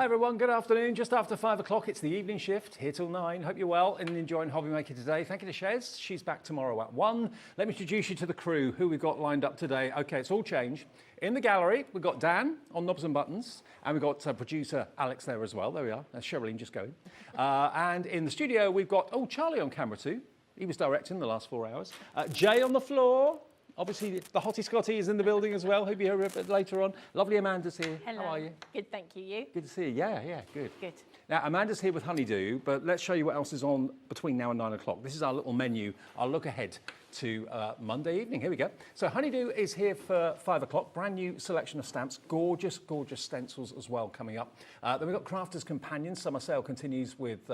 Hi everyone, good afternoon. Just after 5 o'clock, it's the evening shift, here till 9. Hope you're well and enjoying HobbyMaker today. Thank you to Shez. She's back tomorrow at 1. Let me introduce you to the crew, who we've got lined up today. Okay, it's all changed. In the gallery, we've got Dan on knobs and buttons, and we've got producer Alex there as well. There we are. That's Sherilyn just going. And in the studio, we've got, Charlie on camera too. He was directing the last 4 hours. Jay on the floor. Obviously, the Hottie Scotty is in the building as well. He'll be here a bit later on. Lovely Amanda's here. Hello. How are you? Good, thank you. You? Good to see you. Yeah, good. Good. Now, Amanda's here with Honeydew, but let's show you what else is on between now and 9 o'clock. This is our little menu. I'll look ahead to Monday evening. Here we go. So Honeydew is here for 5 o'clock. Brand new selection of stamps. Gorgeous, gorgeous stencils as well coming up. Then we've got Crafter's Companion. Summer sale continues with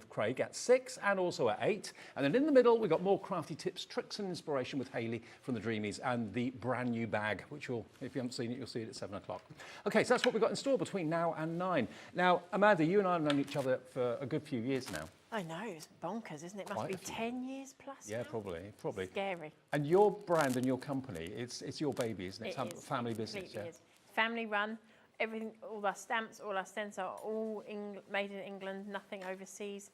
Craig at 6 and also at 8. And then in the middle, we've got more crafty tips, tricks and inspiration with Hayley from the Dreamies and the brand new bag, which you'll, if you haven't seen it, you'll see it at 7 o'clock. Okay, so that's what we've got in store between now and 9. Now, Amanda, you and I have known each other for a good few years now. I know, it's bonkers, isn't it? It must be 10 years plus. Yeah, now. probably. Scary. And your brand and your company, it's your baby, isn't it? It is. Family business, yeah. Is. Family run. Everything, all our stamps, all our stencils are all made in England, nothing overseas.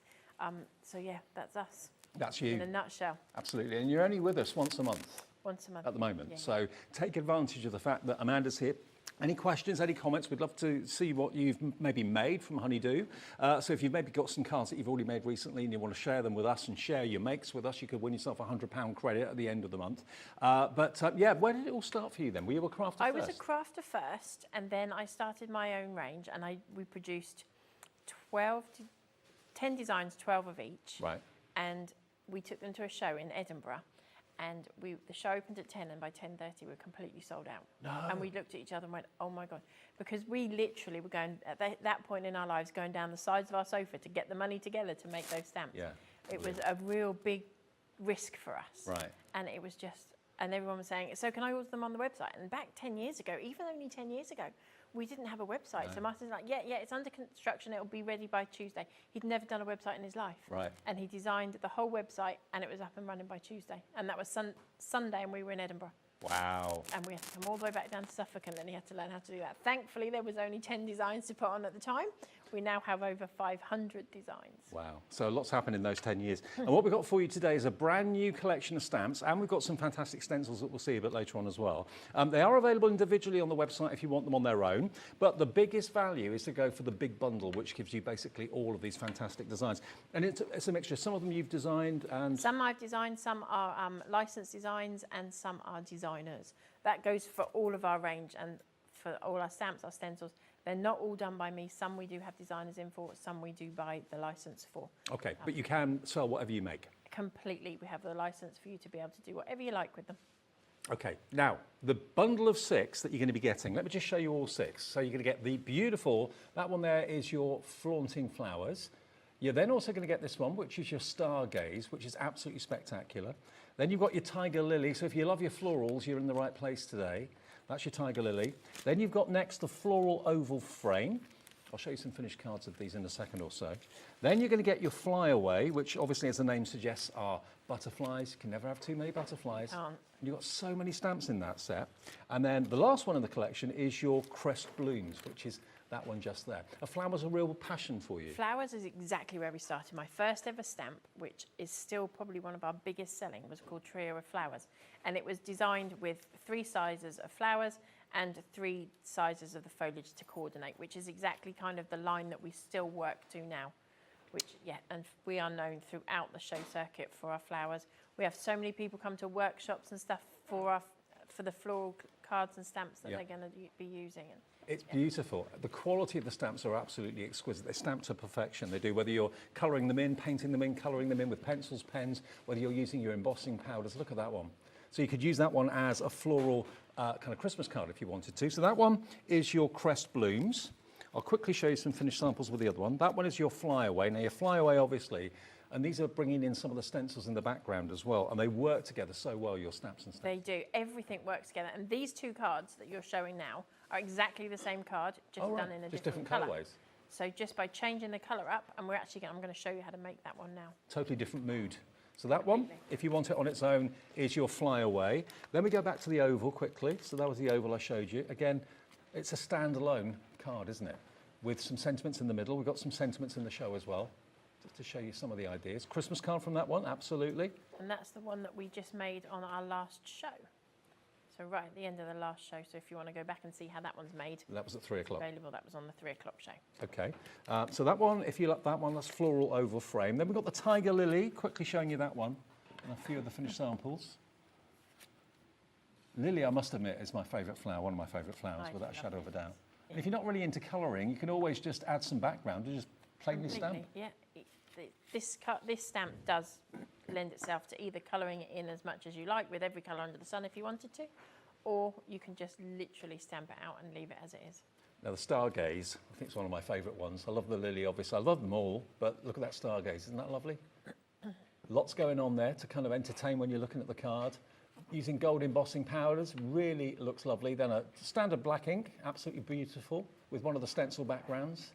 So yeah, that's us. That's you. In a nutshell. Absolutely. And you're only with us once a month. Once a month. At the moment. Yeah. So take advantage of the fact that Amanda's here. Any questions, any comments? We'd love to see what you've maybe made from Honeydew. So if you've maybe got some cards that you've already made recently and you want to share them with us and share your makes with us, you could win yourself a £100 credit at the end of the month. Yeah, where did it all start for you then? Were you a crafter first? I was a crafter first, and then I started my own range, and we produced 10 designs, 12 of each. Right. And we took them to a show in Edinburgh. And the show opened at 10, and by 10:30 we were completely sold out. No. And we looked at each other and went, oh my God. Because we literally were going, at that point in our lives, going down the sides of our sofa to get the money together to make those stamps. Yeah. It was a real big risk for us. Right. And it was just, and everyone was saying, so can I order them on the website? And back 10 years ago, even only 10 years ago, we didn't have a website. No. So Martin's like, yeah, it's under construction. It'll be ready by Tuesday. He'd never done a website in his life. Right. And he designed the whole website, and it was up and running by Tuesday. And that was Sunday, and we were in Edinburgh. Wow. And we had to come all the way back down to Suffolk, and then he had to learn how to do that. Thankfully, there was only 10 designs to put on at the time. We now have over 500 designs. Wow. So lots happened in those 10 years. And what we've got for you today is a brand new collection of stamps, and we've got some fantastic stencils that we'll see a bit later on as well. They are available individually on the website if you want them on their own, but the biggest value is to go for the big bundle, which gives you basically all of these fantastic designs. And it's a mixture. Some of them you've designed and... Some I've designed, some are licensed designs, and some are designers. That goes for all of our range and for all our stamps, our stencils. They're not all done by me. Some we do have designers in for, some we do buy the license for. Okay, but you can sell whatever you make? Completely. We have the license for you to be able to do whatever you like with them. Okay, now, the bundle of 6 that you're going to be getting, let me just show you all 6. So you're going to get the beautiful, that one there is your flaunting flowers. You're then also going to get this one, which is your stargaze, which is absolutely spectacular. Then you've got your tiger lily. So if you love your florals, you're in the right place today. That's your tiger lily. Then you've got next the floral oval frame. I'll show you some finished cards of these in a second or so. Then you're going to get your flyaway, which obviously, as the name suggests, are butterflies. You can never have too many butterflies. And you've got so many stamps in that set. And then the last one in the collection is your crest blooms, which is that one just there. Are flowers a real passion for you? Flowers is exactly where we started. My first ever stamp, which is still probably one of our biggest selling, was called Trio of Flowers. And it was designed with 3 sizes of flowers and 3 sizes of the foliage to coordinate, which is exactly kind of the line that we still work to now. Which, yeah, and we are known throughout the show circuit for our flowers. We have so many people come to workshops and stuff for the floral cards and stamps that they're going to be using. It's beautiful. The quality of the stamps are absolutely exquisite. They're stamped to perfection. They do, whether you're colouring them in, painting them in, colouring them in with pencils, pens, whether you're using your embossing powders. Look at that one. So you could use that one as a floral kind of Christmas card if you wanted to. So that one is your crest blooms. I'll quickly show you some finished samples with the other one. That one is your flyaway. Now your flyaway, obviously, and these are bringing in some of the stencils in the background as well, and they work together so well, your snaps and stamps. They do. Everything works together. And these 2 cards that you're showing now are exactly the same card, just done in a different colour. Colourways. So just by changing the colour up, and I'm going to show you how to make that one now. Totally different mood. So that one, if you want it on its own, is your flyaway. Then we go back to the oval quickly. So that was the oval I showed you. Again, it's a standalone card, isn't it? with some sentiments in the middle. We've got some sentiments in the show as well, just to show you some of the ideas. Christmas card from that one, absolutely. And that's the one that we just made on our last show. So right at the end of the last show. So if you want to go back and see how that one's made. That was at 3 o'clock. Available, that was on the 3 o'clock show. Okay, so that one, if you like that one, that's floral oval frame. Then we've got the tiger lily, quickly showing you that one, and a few of the finished samples. Lily, I must admit, is my favourite flower, one of my favourite flowers, without a shadow of a doubt. And if you're not really into colouring, you can always just add some background and just plainly stamp. Yeah, this stamp does lend itself to either colouring it in as much as you like with every colour under the sun if you wanted to, or you can just literally stamp it out and leave it as it is. Now the stargaze, I think it's one of my favourite ones. I love the lily, obviously. I love them all, but look at that stargaze. Isn't that lovely? Lots going on there to kind of entertain when you're looking at the card. Using gold embossing powders, really looks lovely. Then a standard black ink, absolutely beautiful, with one of the stencil backgrounds.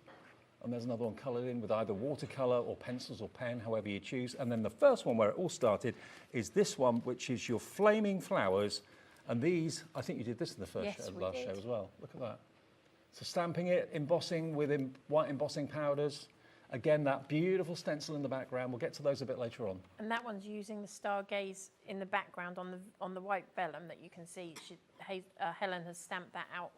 And there's another one coloured in with either watercolour or pencils or pen, however you choose. And then the first one where it all started is this one, which is your flaming flowers. And these, I think you did this in the first last show as well. Look at that. So stamping it, embossing with white embossing powders. Again, that beautiful stencil in the background. We'll get to those a bit later on. And that one's using the stargaze in the background on the white vellum that you can see. Helen has stamped that out,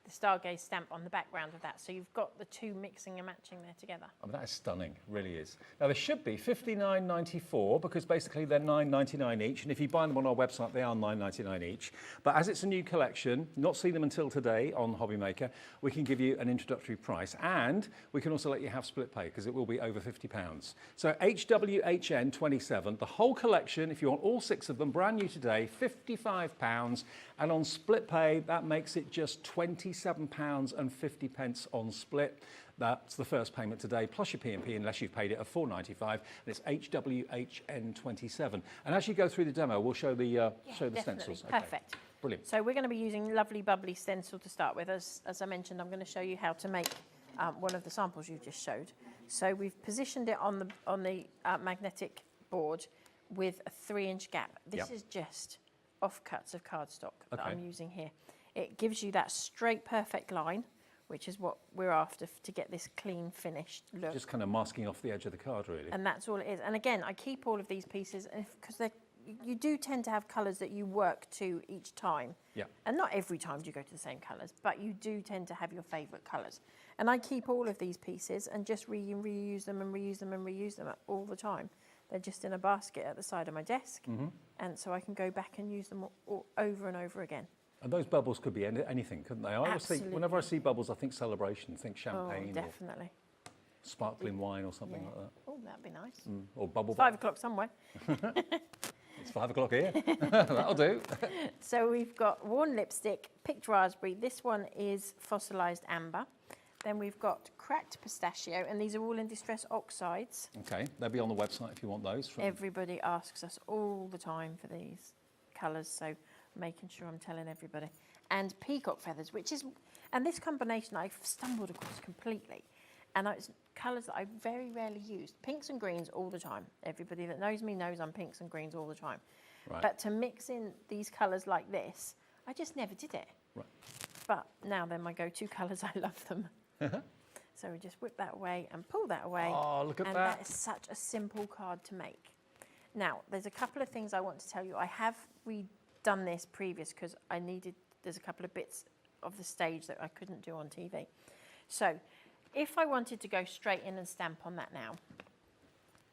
the stargaze stamp on the background of that. So you've got the two mixing and matching there together. I mean, that is stunning, really is. Now, there should be $59.94 because basically they're $9.99 each. And if you buy them on our website, they are $9.99 each. But as it's a new collection, not seen them until today on HobbyMaker, we can give you an introductory price. And we can also let you have split pay because it will be over £50. So HWHN 27, the whole collection, if you want all 6 of them, brand new today, £55. And on split pay, that makes it just £27.50 on split. That's the first payment today, plus your P&P, unless you've paid it at $4.95, and it's HWHN27. And as you go through the demo, we'll show the stencils. Perfect. Okay. Brilliant. So we're going to be using lovely bubbly stencil to start with. As I mentioned, I'm going to show you how to make one of the samples you just showed. So we've positioned it on the magnetic board with a 3-inch gap. This is just offcuts of cardstock that I'm using here. It gives you that straight, perfect line, which is what we're after to get this clean, finished look. Just kind of masking off the edge of the card, really. And that's all it is. And again, I keep all of these pieces because you do tend to have colours that you work to each time. Yeah. And not every time do you go to the same colours, but you do tend to have your favourite colours. And I keep all of these pieces and just reuse them and reuse them and reuse them all the time. They're just in a basket at the side of my desk. And so I can go back and use them all over and over again. And those bubbles could be anything, couldn't they? I always think, whenever I see bubbles, I think celebration, think champagne. Oh, definitely. Or sparkling wine or something like that. Oh, that'd be nice. Or bubble. It's 5 o'clock somewhere. It's 5 o'clock here. That'll do. So we've got worn lipstick, picked raspberry. This one is fossilised amber. Then we've got cracked pistachio, and these are all in distress oxides. Okay, they'll be on the website if you want those. Everybody asks us all the time for these colours, so making sure I'm telling everybody. And peacock feathers, and this combination I've stumbled across completely. And it's colours that I very rarely use. Pinks and greens all the time. Everybody that knows me knows I'm pinks and greens all the time. Right. But to mix in these colours like this, I just never did it. Right. But now they're my go-to colours. I love them. So we just whip that away and pull that away. Oh, look at and that. And that is such a simple card to make. Now, there's a couple of things I want to tell you. I have redone this previous because there's a couple of bits of the stage that I couldn't do on TV. So if I wanted to go straight in and stamp on that now,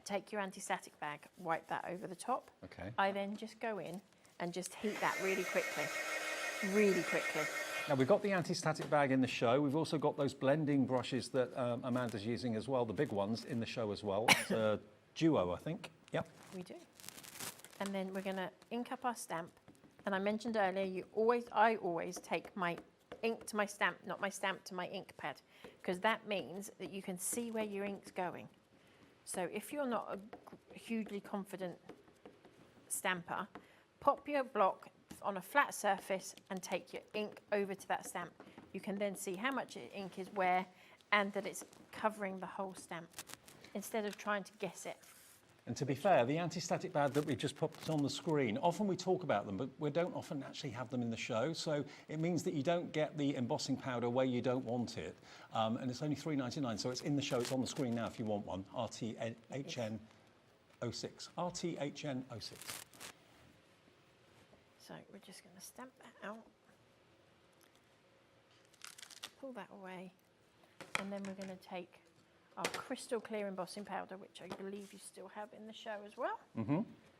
take your anti-static bag, wipe that over the top. Okay. I then just go in and just heat that really quickly. Really quickly. Now, we've got the anti-static bag in the show. We've also got those blending brushes that Amanda's using as well, the big ones in the show as well. It's a duo, I think. Yep. We do. And then we're going to ink up our stamp. And I mentioned earlier, I always take my ink to my stamp, not my stamp to my ink pad, because that means that you can see where your ink's going. So if you're not a hugely confident stamper, pop your block on a flat surface and take your ink over to that stamp. You can then see how much ink is where and that it's covering the whole stamp instead of trying to guess it. And to be fair, the anti-static pad that we just put on the screen, often we talk about them, but we don't often actually have them in the show. So it means that you don't get the embossing powder where you don't want it. And it's only £3.99, so it's in the show. It's on the screen now if you want one. RTHN06. RTHN06. So we're just going to stamp that out. Pull that away. And then we're going to take our crystal clear embossing powder, which I believe you still have in the show as well.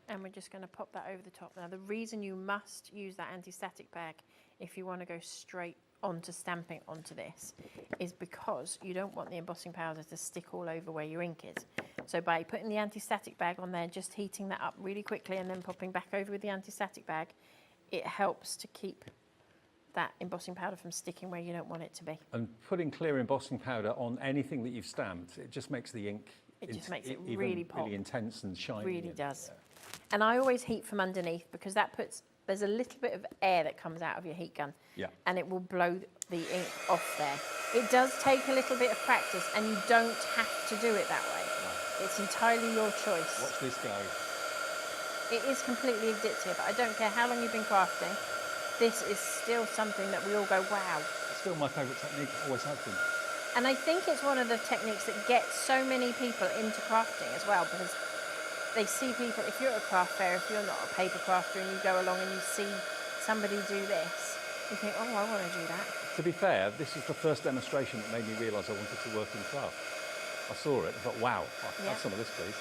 And we're just going to pop that over the top. Now, the reason you must use that anti-static bag if you want to go straight onto stamping onto this is because you don't want the embossing powder to stick all over where your ink is. So by putting the anti-static bag on there, just heating that up really quickly and then popping back over with the anti-static bag, it helps to keep that embossing powder from sticking where you don't want it to be. And putting clear embossing powder on anything that you've stamped, it just makes the ink Just makes it even really pop. really intense and shiny. Really does. And I always heat from underneath because that puts, there's a little bit of air that comes out of your heat gun. Yeah. And it will blow the ink off there. It does take a little bit of practice and you don't have to do it that way. Right. It's entirely your choice. Watch this go. It is completely addictive. I don't care how long you've been crafting. This is still something that we all go, wow. It's still my favourite technique, always has been. And I think it's one of the techniques that gets so many people into crafting as well, because they see people, if you're at a craft fair, if you're not a paper crafter and you go along and you see somebody do this, you think, oh, I want to do that. To be fair, this is the first demonstration that made me realise I wanted to work in craft. I saw it, I thought, wow, I'll have some of this, please.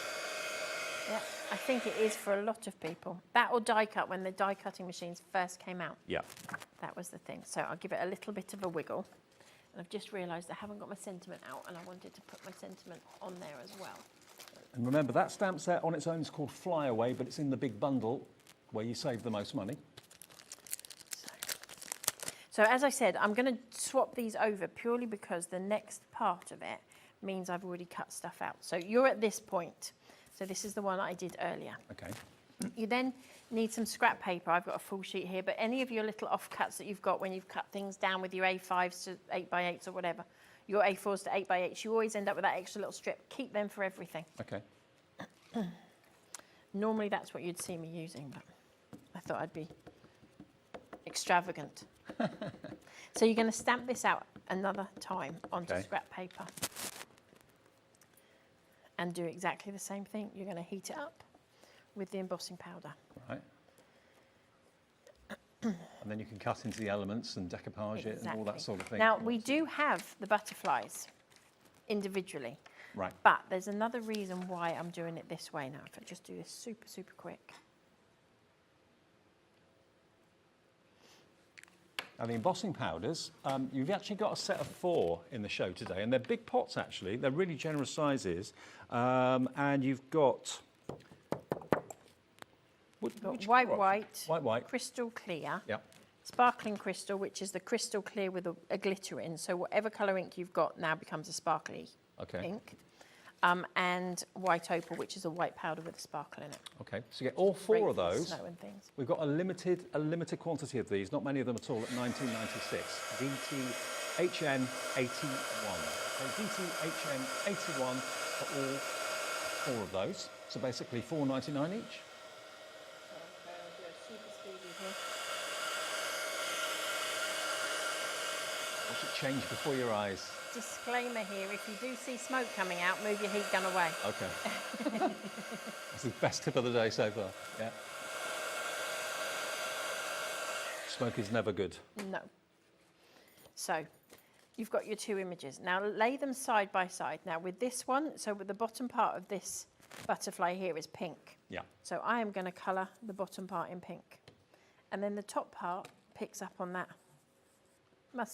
Yeah, I think it is for a lot of people. That or die cut, when the die cutting machines first came out. Yeah. That was the thing. So I'll give it a little bit of a wiggle. And I've just realised I haven't got my sentiment out and I wanted to put my sentiment on there as well. And remember, that stamp set on its own is called Flyaway, but it's in the big bundle where you save the most money. So as I said, I'm going to swap these over purely because the next part of it means I've already cut stuff out. So you're at this point. So this is the one I did earlier. Okay. You then need some scrap paper. I've got a full sheet here, but any of your little offcuts that you've got when you've cut things down with your A5s to 8x8s or whatever, your A4s to 8x8s, you always end up with that extra little strip. Keep them for everything. Okay. Normally that's what you'd see me using, but I thought I'd be extravagant. So you're going to stamp this out another time onto scrap paper. And do exactly the same thing. You're going to heat it up with the embossing powder. Right. And then you can cut into the elements and decoupage it and all that sort of thing. Now, we do have the butterflies individually. Right. But there's another reason why I'm doing it this way now. If I just do this super, super quick. Now, the embossing powders, you've actually got a set of 4 in the show today, and they're big pots, actually. They're really generous sizes. And you've got... White, crystal clear, yep. sparkling crystal, which is the crystal clear with a glitter in. So whatever colour ink you've got now becomes a sparkly ink. And white opal, which is a white powder with a sparkle in it. Okay, so you get all 4 of those. Snow and things. We've got a limited quantity of these, not many of them at all, at 1996. DTHN81. So DTHN81 for all 4 of those. So basically $4.99 each. Watch it change before your eyes. Disclaimer here, if you do see smoke coming out, move your heat gun away. Okay. That's the best tip of the day so far. Yeah. Smoke is never good. No. So, you've got your 2 images. Now lay them side by side. Now with this one, so with the bottom part of this butterfly here is pink. Yeah. So I am going to colour the bottom part in pink. And then the top part picks up on that,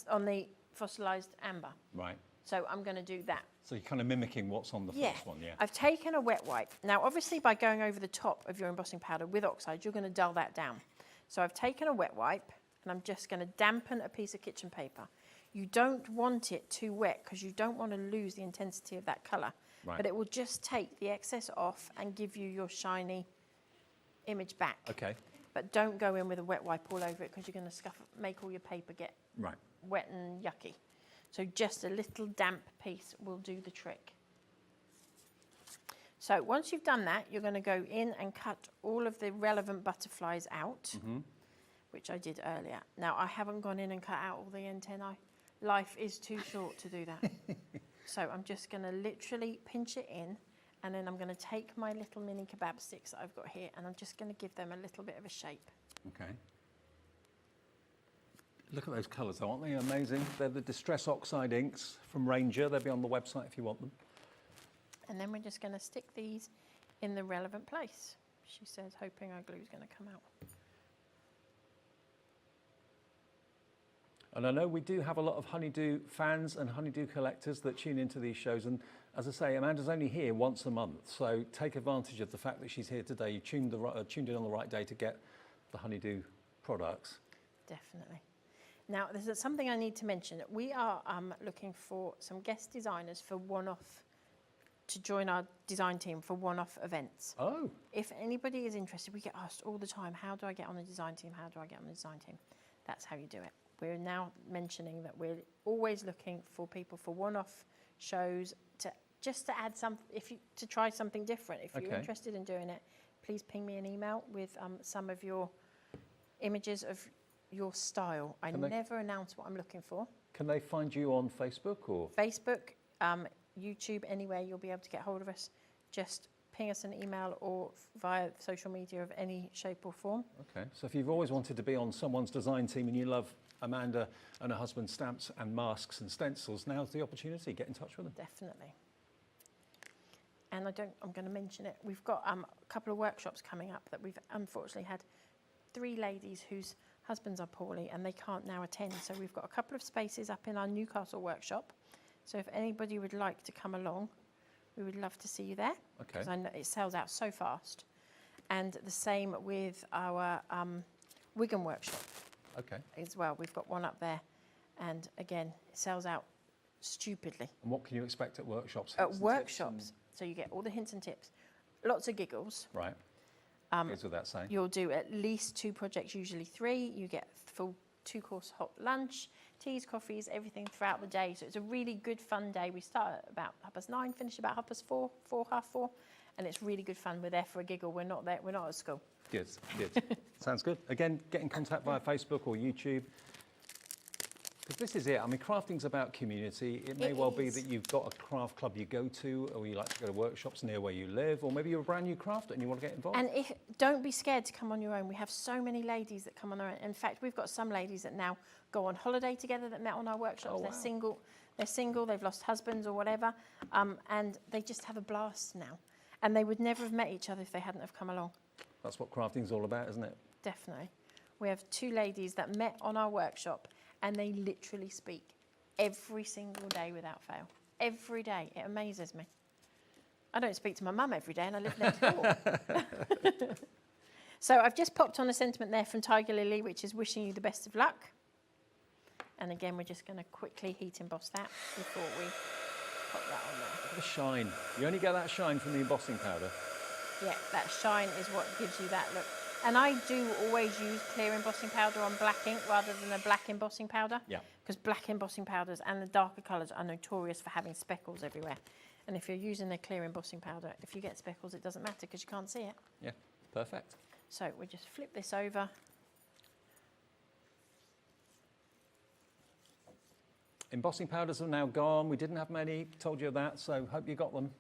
on the fossilised amber. Right. So I'm going to do that. So you're kind of mimicking what's on the first one, yeah. I've taken a wet wipe. Now obviously by going over the top of your embossing powder with oxide, you're going to dull that down. So I've taken a wet wipe and I'm just going to dampen a piece of kitchen paper. You don't want it too wet because you don't want to lose the intensity of that colour. Right. But it will just take the excess off and give you your shiny image back. Okay. But don't go in with a wet wipe all over it because you're going to make all your paper get wet and yucky. So just a little damp piece will do the trick. So once you've done that, you're going to go in and cut all of the relevant butterflies out, which I did earlier. Now, I haven't gone in and cut out all the antennae. Life is too short to do that. So I'm just going to literally pinch it in, and then I'm going to take my little mini kebab sticks that I've got here, and I'm just going to give them a little bit of a shape. Okay. Look at those colours, aren't they amazing? They're the Distress Oxide inks from Ranger. They'll be on the website if you want them. And then we're just going to stick these in the relevant place, she says, hoping our glue's going to come out. And I know we do have a lot of honeydew fans and honeydew collectors that tune into these shows. And as I say, Amanda's only here once a month. So take advantage of the fact that she's here today. You tuned in on the right day to get the honeydew products. Definitely. Now, there's something I need to mention. We are looking for some guest designers for one-off, to join our design team for one-off events. Oh. If anybody is interested, we get asked all the time, how do I get on the design team? How do I get on the design team? That's how you do it. We're now mentioning that we're always looking for people for one-off shows just to add to try something different. If you're interested in doing it, please ping me an email with some of your images of your style. I never announce what I'm looking for. Can they find you on Facebook or? Facebook, YouTube, anywhere you'll be able to get hold of us. Just ping us an email or via social media of any shape or form. Okay, so if you've always wanted to be on someone's design team and you love Amanda and her husband's stamps and masks and stencils, now's the opportunity. Get in touch with them. Definitely. And I'm going to mention it. We've got a couple of workshops coming up that we've unfortunately had 3 ladies whose husbands are poorly and they can't now attend. So we've got a couple of spaces up in our Newcastle workshop. So if anybody would like to come along, we would love to see you there. Okay. Because I know it sells out so fast. And the same with our Wigan workshop. Okay. As well. We've got one up there. And again, it sells out stupidly. And what can you expect at workshops? At workshops. So you get all the hints and tips. Lots of giggles. Right. Goes without saying. You'll do at least 2 projects, usually 3. You get full 2-course hot lunch, teas, coffees, everything throughout the day. So it's a really good, fun day. We start at about 9:30, finish about 4:30, 4:30, and it's really good fun. We're there for a giggle. We're not at school. Good. Sounds good. Again, get in contact via Facebook or YouTube. Because this is it. I mean, crafting's about community. It may well be that you've got a craft club you go to, or you like to go to workshops near where you live, or maybe you're a brand new crafter and you want to get involved. And don't be scared to come on your own. We have so many ladies that come on their own. In fact, we've got some ladies that now go on holiday together that met on our workshops. Oh, wow. They're single, they've lost husbands or whatever, and they just have a blast now. And they would never have met each other if they hadn't have come along. That's what crafting's all about, isn't it? Definitely. We have 2 ladies that met on our workshop, and they literally speak every single day without fail. Every day. It amazes me. I don't speak to my mum every day, and I live next door. So I've just popped on a sentiment there from Tiger Lily, which is wishing you the best of luck. And again, we're just going to quickly heat emboss that before we pop that on there. Look at the shine. You only get that shine from the embossing powder. Yeah, that shine is what gives you that look. And I do always use clear embossing powder on black ink rather than a black embossing powder. Yeah. Because black embossing powders and the darker colours are notorious for having speckles everywhere. And if you're using the clear embossing powder, if you get speckles, it doesn't matter because you can't see it. Yeah, perfect. So we just flip this over. Embossing powders are now gone. We didn't have many, told you that, so hope you got them.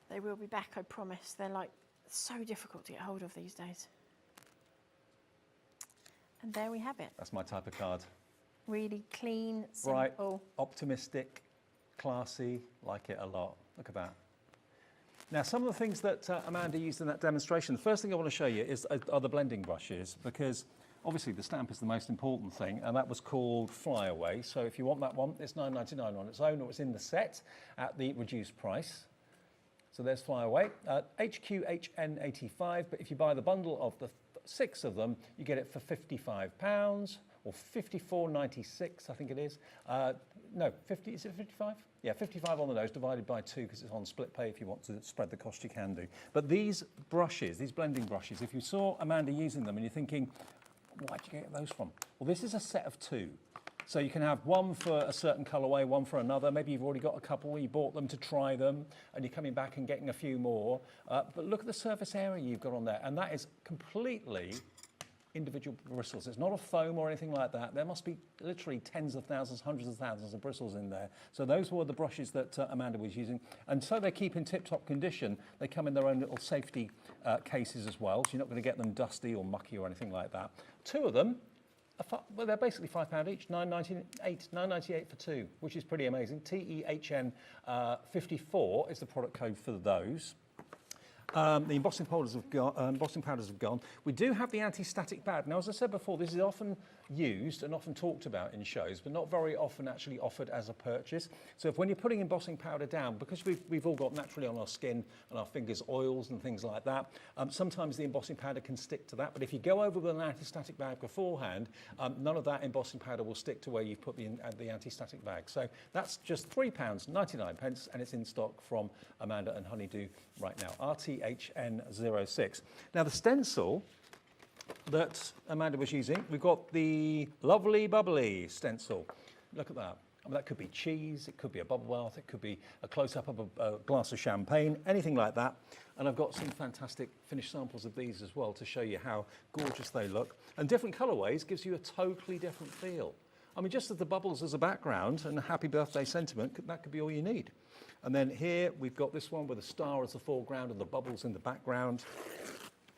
They will be back, I promise. They're like so difficult to get hold of these days. And there we have it. That's my type of card. Really clean, Bright, simple. optimistic, classy, like it a lot. Look at that. Now, some of the things that Amanda used in that demonstration, the first thing I want to show you are the blending brushes, because obviously the stamp is the most important thing, and that was called Flyaway. So if you want that one, it's $9.99 on its own, or it's in the set at the reduced price. So there's Flyaway, HQHN85, but if you buy the bundle of the 6 of them, you get it for £55 or $54.96, I think it is. No, 50, is it 55? Yeah, 55 on the nose, divided by 2 because it's on split pay. If you want to spread the cost, you can do. But these brushes, these blending brushes, if you saw Amanda using them and you're thinking, where'd you get those from? Well, this is a set of 2. So you can have one for a certain colourway, one for another. Maybe you've already got a couple, you bought them to try them, and you're coming back and getting a few more. But look at the surface area you've got on there, and that is completely individual bristles. It's not a foam or anything like that. There must be literally tens of thousands, hundreds of thousands of bristles in there. So those were the brushes that Amanda was using. And so they keep in tip-top condition. They come in their own little safety cases as well, so you're not going to get them dusty or mucky or anything like that. Two of them, well, they're basically £5 each, $9.98 for two, which is pretty amazing. TEHN 54 is the product code for those. The embossing powders have gone. We do have the anti-static pad. Now, as I said before, this is often used and often talked about in shows, but not very often actually offered as a purchase. So if when you're putting embossing powder down, because we've all got naturally on our skin and our fingers oils and things like that, sometimes the embossing powder can stick to that. But if you go over with an anti-static bag beforehand, none of that embossing powder will stick to where you've put the anti-static bag. So that's just £3.99, and it's in stock from Amanda and Honeydew right now. RTHN06. Now the stencil that Amanda was using, we've got the Lovely Bubbly stencil. Look at that. I mean, that could be cheese, it could be a bubble bath, it could be a close-up of a glass of champagne, anything like that. And I've got some fantastic finished samples of these as well to show you how gorgeous they look. And different colourways gives you a totally different feel. I mean, just as the bubbles as a background and a happy birthday sentiment, that could be all you need. And then here we've got this one with a star as the foreground and the bubbles in the background.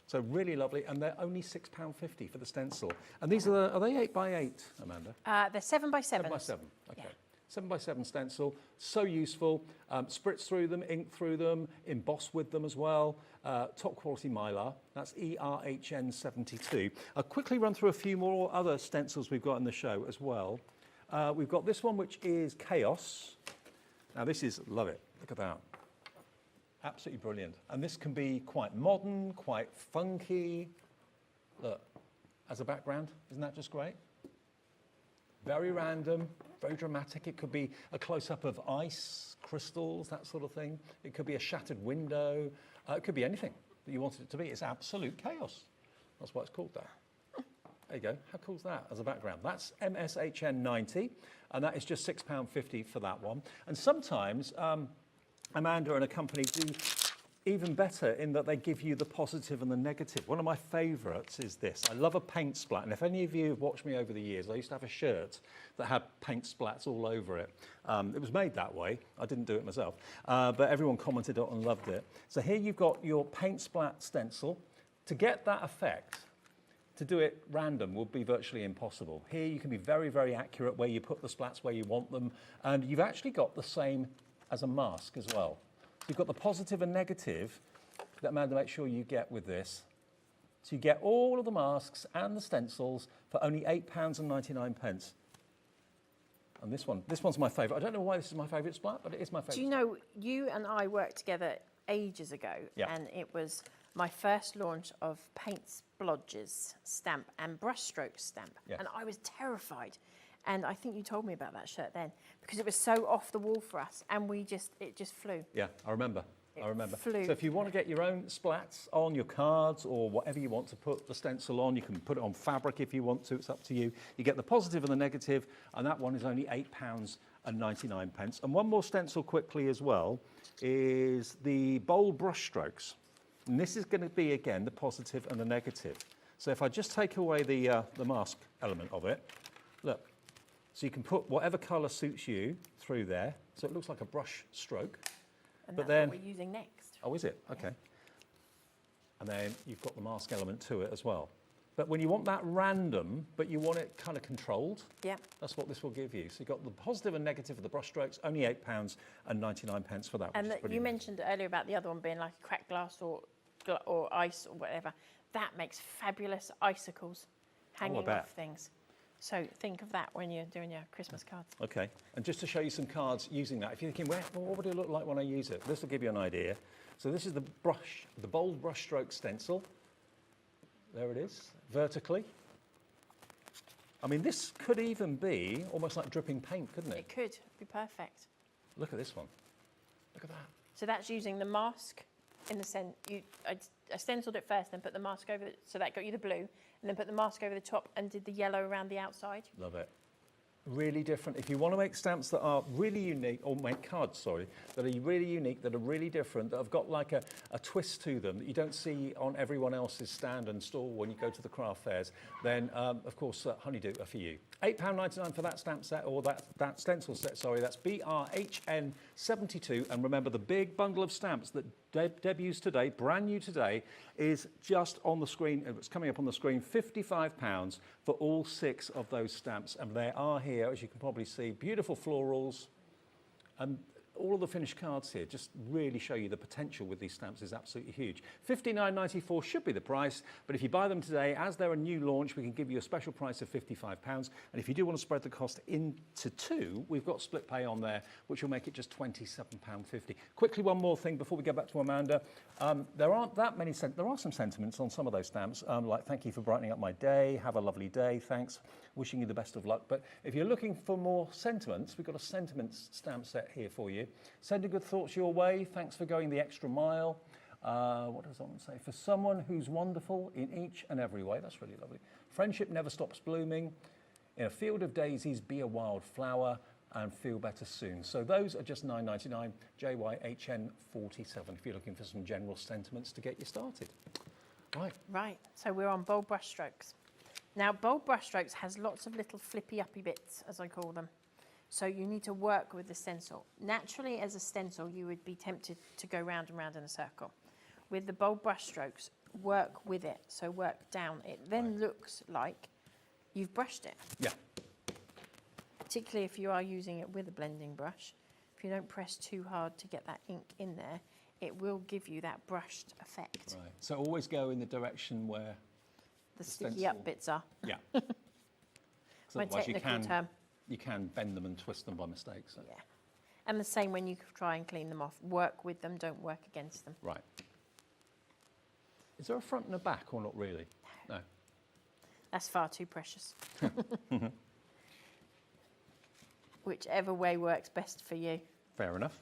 So really lovely, and they're only £6.50 for the stencil. And these are they 8x8, Amanda? They're 7x7. 7x7, okay. Yeah. 7x7 stencil, so useful. Spritz through them, ink through them, emboss with them as well. Top quality mylar, that's ERHN72. I'll quickly run through a few more other stencils we've got in the show as well. We've got this one, which is Chaos. Now this is, love it, look at that. Absolutely brilliant. And this can be quite modern, quite funky. Look, as a background, isn't that just great? Very random, very dramatic. It could be a close-up of ice, crystals, that sort of thing. It could be a shattered window. It could be anything that you wanted it to be. It's absolute chaos. That's why it's called that. There you go. How cool is that as a background? That's MSHN 90, and that is just £6.50 for that one. And sometimes Amanda and a company do even better in that they give you the positive and the negative. One of my favourites is this. I love a paint splat, and if any of you have watched me over the years, I used to have a shirt that had paint splats all over it. It was made that way. I didn't do it myself, but everyone commented on it and loved it. So here you've got your paint splat stencil. To get that effect, to do it random would be virtually impossible. Here you can be very, very accurate where you put the splats where you want them, and you've actually got the same as a mask as well. So you've got the positive and negative that Amanda makes sure you get with this. So you get all of the masks and the stencils for only £8.99. And this one's my favourite. I don't know why this is my favourite splat, but it is my favourite. Do you know, you and I worked together ages ago, Yeah. and it was my first launch of paint splodges stamp and brushstroke stamp, Yeah. and I was terrified. And I think you told me about that shirt then, because it was so off the wall for us, and it just flew. Yeah, I remember. Flew. So if you want to get your own splats on your cards or whatever you want to put the stencil on, you can put it on fabric if you want to, it's up to you. You get the positive and the negative, and that one is only £8.99. And one more stencil quickly as well is the bold brush strokes. And this is going to be, again, the positive and the negative. So if I just take away the mask element of it, look. So you can put whatever colour suits you through there. So it looks like a brush stroke. And but that's then, what we're using next. Oh, is it? Okay. And then you've got the mask element to it as well. But when you want that random, but you want it kind of controlled, Yeah. that's what this will give you. So you've got the positive and negative of the brush strokes, only £8.99 for that. And which is pretty you amazing. mentioned earlier about the other one being like a cracked glass or ice or whatever. That makes fabulous icicles hanging bet. off things. So think of that when you're doing your Christmas cards. Okay, and just to show you some cards using that, if you're thinking, well, what would it look like when I use it? This will give you an idea. So this is the bold brush stroke stencil. There it is, vertically. I mean, this could even be almost like dripping paint, couldn't it? It could be perfect. Look at this one. Look at that. So that's using the mask in the centre. I stenciled it first, then put the mask over it, so that got you the blue, and then put the mask over the top and did the yellow around the outside. Love it. really different. If you want to make stamps that are really unique, or make cards, sorry, that are really unique, that are really different, that have got like a twist to them that you don't see on everyone else's stand and stall when you go to the craft fairs, then of course Honeydew are for you. £8.99 for that stamp set, or that stencil set, sorry, that's BRHN72. And remember, the big bundle of stamps that debuts today, brand new today, is just on the screen. It's coming up on the screen, £55 for all 6 of those stamps. And they are here, as you can probably see, beautiful florals. And all of the finished cards here just really show you the potential with these stamps is absolutely huge. £59.94 should be the price, but if you buy them today, as they're a new launch, we can give you a special price of £55. And if you do want to spread the cost into 2, we've got split pay on there, which will make it just £27.50. Quickly, one more thing before we get back to Amanda. There aren't that many, there are some sentiments on some of those stamps, like thank you for brightening up my day, have a lovely day, thanks, wishing you the best of luck. But if you're looking for more sentiments, we've got a sentiments stamp set here for you. Sending good thoughts your way. Thanks for going the extra mile. What does that one say? For someone who's wonderful in each and every way. That's really lovely. Friendship never stops blooming. In a field of daisies, be a wild flower and feel better soon. So those are just £9.99, JYHN47, if you're looking for some general sentiments to get you started. Right. Right, so we're on bold brush strokes. Now, bold brush strokes has lots of little flippy-uppy bits, as I call them. So you need to work with the stencil. Naturally, as a stencil, you would be tempted to go round and round in a circle. With the bold brush strokes, work with it, so work down. It then looks like you've brushed it. Yeah. Particularly if you are using it with a blending brush. If you don't press too hard to get that ink in there, it will give you that brushed effect. Right. So always go in the direction where The sticky up bits are. Yeah. My technical term. You can bend them and twist them by mistake. So. Yeah. And the same when you try and clean them off. Work with them, don't work against them. Right. Is there a front and a back or not really? No. That's far too precious. Whichever way works best for you. Fair enough.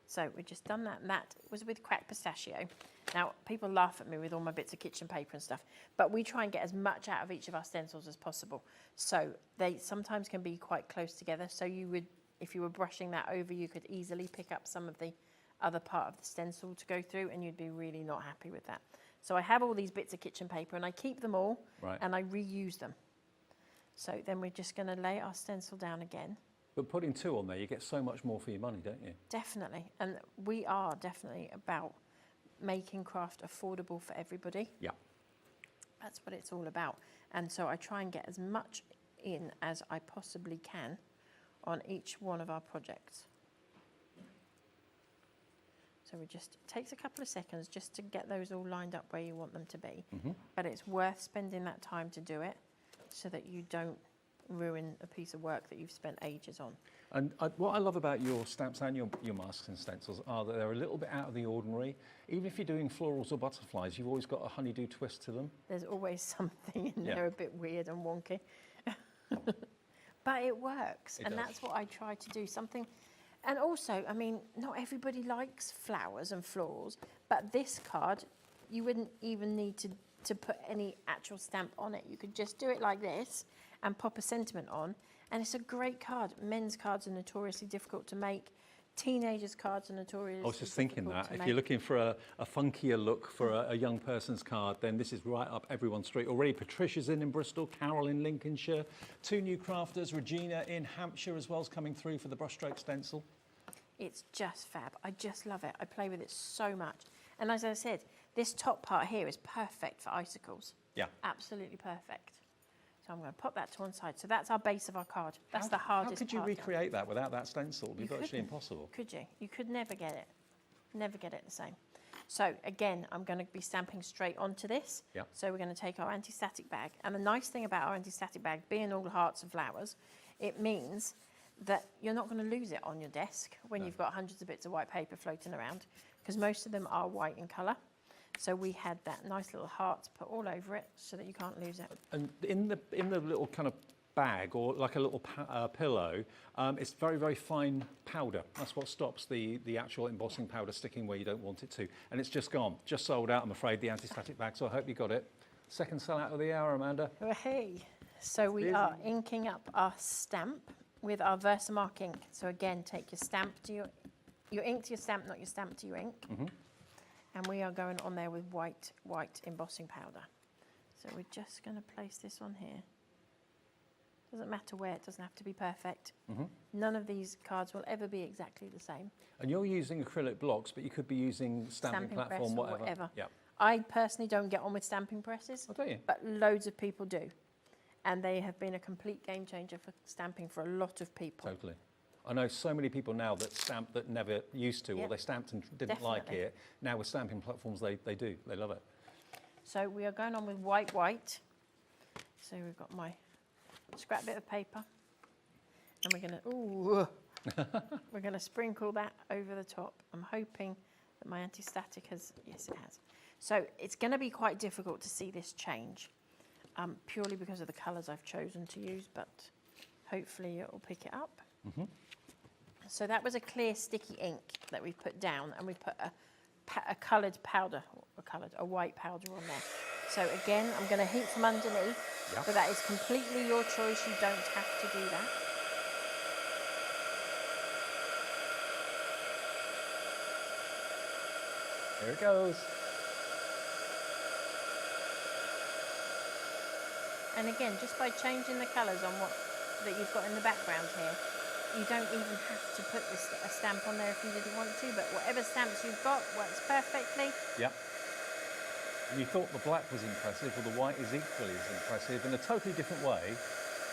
So we've just done that. And that was with cracked pistachio. Now, people laugh at me with all my bits of kitchen paper and stuff, but we try and get as much out of each of our stencils as possible. So they sometimes can be quite close together. So you would, if you were brushing that over, you could easily pick up some of the other part of the stencil to go through, and you'd be really not happy with that. So I have all these bits of kitchen paper, and I keep them all, and I reuse them. So then we're just going to lay our stencil down again. But putting 2 on there, you get so much more for your money, don't you? Definitely. And we are definitely about making craft affordable for everybody. Yeah. That's what it's all about. And so I try and get as much in as I possibly can on each one of our projects. So it takes a couple of seconds just to get those all lined up where you want them to be. But it's worth spending that time to do it so that you don't ruin a piece of work that you've spent ages on. And what I love about your stamps and your masks and stencils are that they're a little bit out of the ordinary. Even if you're doing florals or butterflies, you've always got a honeydew twist to them. There's always something in there a bit weird and wonky. But it works, and that's what I try to do. Something, and also, I mean, not everybody likes flowers and florals, but this card, you wouldn't even need to put any actual stamp on it. You could just do it like this and pop a sentiment on, and it's a great card. Men's cards are notoriously difficult to make. Teenagers' cards are notoriously difficult to make. I was just thinking that. If you're looking for a funkier look for a young person's card, then this is right up everyone's street. Already Patricia's in Bristol, Carol in Lincolnshire, 2 new crafters, Regina in Hampshire as well as coming through for the brushstroke stencil. It's just fab. I just love it. I play with it so much. And as I said, this top part here is perfect for icicles. Yeah. Absolutely perfect. So I'm going to pop that to one side. So that's our base of our card. That's the hardest part. How could you recreate that without that stencil? It would be virtually impossible. Could you? You could never get it. Never get it the same. So again, I'm going to be stamping straight onto this. Yeah. So we're going to take our anti-static bag. And the nice thing about our anti-static bag, being all hearts and flowers, it means that you're not going to lose it on your desk when you've got hundreds of bits of white paper floating around, because most of them are white in colour. So we had that nice little heart put all over it so that you can't lose it. And in the little kind of bag, or like a little pillow, it's very, very fine powder. That's what stops the actual embossing powder sticking where you don't want it to. And it's just gone, just sold out, I'm afraid, the anti-static bag. So I hope you got it. Second sellout of the hour, Amanda. Oh, hey. So we are inking up our stamp with our Versamark ink. So again, take your stamp to your ink to your stamp, not your stamp to your ink. And we are going on there with white embossing powder. So we're just going to place this on here. Doesn't matter where, it doesn't have to be perfect. None of these cards will ever be exactly the same. And you're using acrylic blocks, but you could be using stamping platform, press or whatever. Yeah. I personally don't get on with stamping presses, Oh, do you? but loads of people do. And they have been a complete game changer for stamping for a lot of people. Totally. I know so many people now that stamp that never used to, or they stamped and didn't like it. Now with stamping platforms, they do. They love it. So we are going on with white. So we've got my scrap bit of paper. And we're going to sprinkle that over the top. I'm hoping that my anti-static has, yes it has. So it's going to be quite difficult to see this change, purely because of the colours I've chosen to use, but hopefully it will pick it up. So that was a clear sticky ink that we put down, and we put a coloured powder, a white powder on there. So again, I'm going to heat from underneath, but that is completely your choice. You don't have to do that. There it goes. And again, just by changing the colours on what that you've got in the background here, you don't even have to put a stamp on there if you didn't want to, but whatever stamps you've got works perfectly. Yeah. And you thought the black was impressive, well the white is equally as impressive in a totally different way,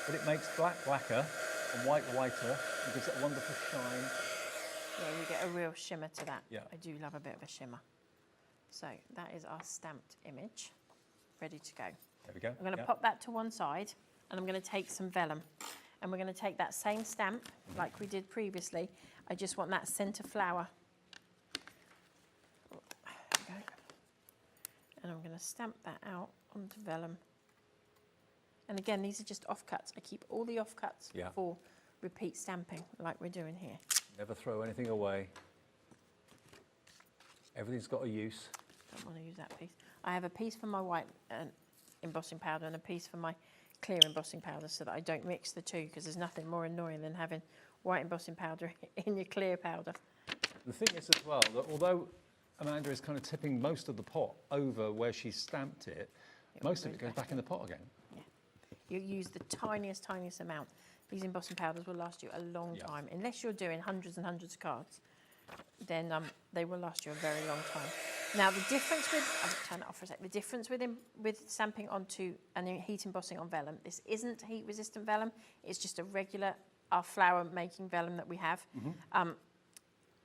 but it makes black blacker and white whiter and gives it a wonderful shine. Yeah, you get a real shimmer to that. Yeah. I do love a bit of a shimmer. So that is our stamped image, ready to go. There we go. I'm going to pop that to one side, and I'm going to take some vellum. And we're going to take that same stamp, like we did previously. I just want that centre flower. There we go. And I'm going to stamp that out onto vellum. And again, these are just offcuts. I keep all the offcuts for repeat stamping, like we're doing here. Never throw anything away. Everything's got a use. Don't want to use that piece. I have a piece for my white embossing powder and a piece for my clear embossing powder, so that I don't mix the two, because there's nothing more annoying than having white embossing powder in your clear powder. The thing is as well, that although Amanda is kind of tipping most of the pot over where she stamped it, most of it goes back in the pot again. Yeah. You use the tiniest amount. These embossing powders will last you a long time. Unless you're doing hundreds and hundreds of cards, then they will last you a very long time. Now the difference with, I'll turn it off for a sec, the difference with stamping onto and heat embossing on vellum, this isn't heat resistant vellum, it's just a regular, our flower making vellum that we have.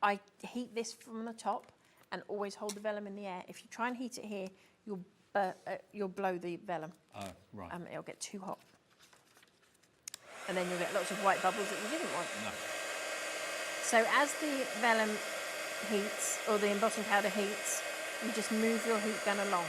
I heat this from the top and always hold the vellum in the air. If you try and heat it here, you'll blow the vellum. Oh, right. It'll get too hot. And then you'll get lots of white bubbles that you didn't want. No. So as the vellum heats, or the embossing powder heats, you just move your heat gun along.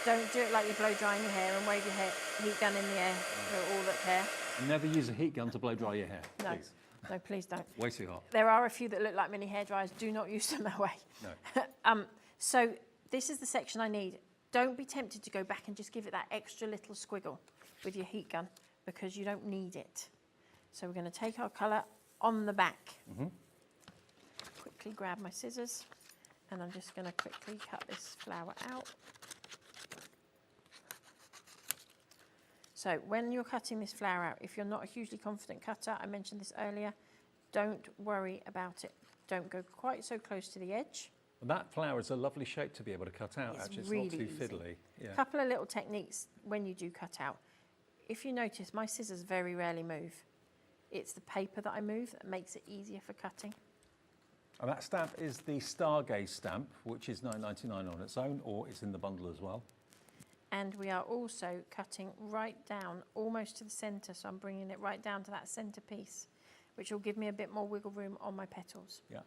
Don't do it like you're blow drying your hair and wave your heat gun in the air for all that care. Never use a heat gun to blow dry your hair, No. please. No, please don't. Way too hot. There are a few that look like mini hairdryers. Do not use them that way. No. So this is the section I need. Don't be tempted to go back and just give it that extra little squiggle with your heat gun, because you don't need it. So we're going to take our colour on the back. Quickly grab my scissors, and I'm just going to quickly cut this flower out. So when you're cutting this flower out, if you're not a hugely confident cutter, I mentioned this earlier, don't worry about it. Don't go quite so close to the edge. Well, that flower is a lovely shape to be able to cut out, actually. It's really not too easy. fiddly. Yeah. A couple of little techniques when you do cut out. If you notice, my scissors very rarely move. It's the paper that I move that makes it easier for cutting. And that stamp is the Stargaze stamp, which is $9.99 on its own, or it's in the bundle as well. And we are also cutting right down, almost to the centre, so I'm bringing it right down to that centre piece, which will give me a bit more wiggle room on my petals. Yeah.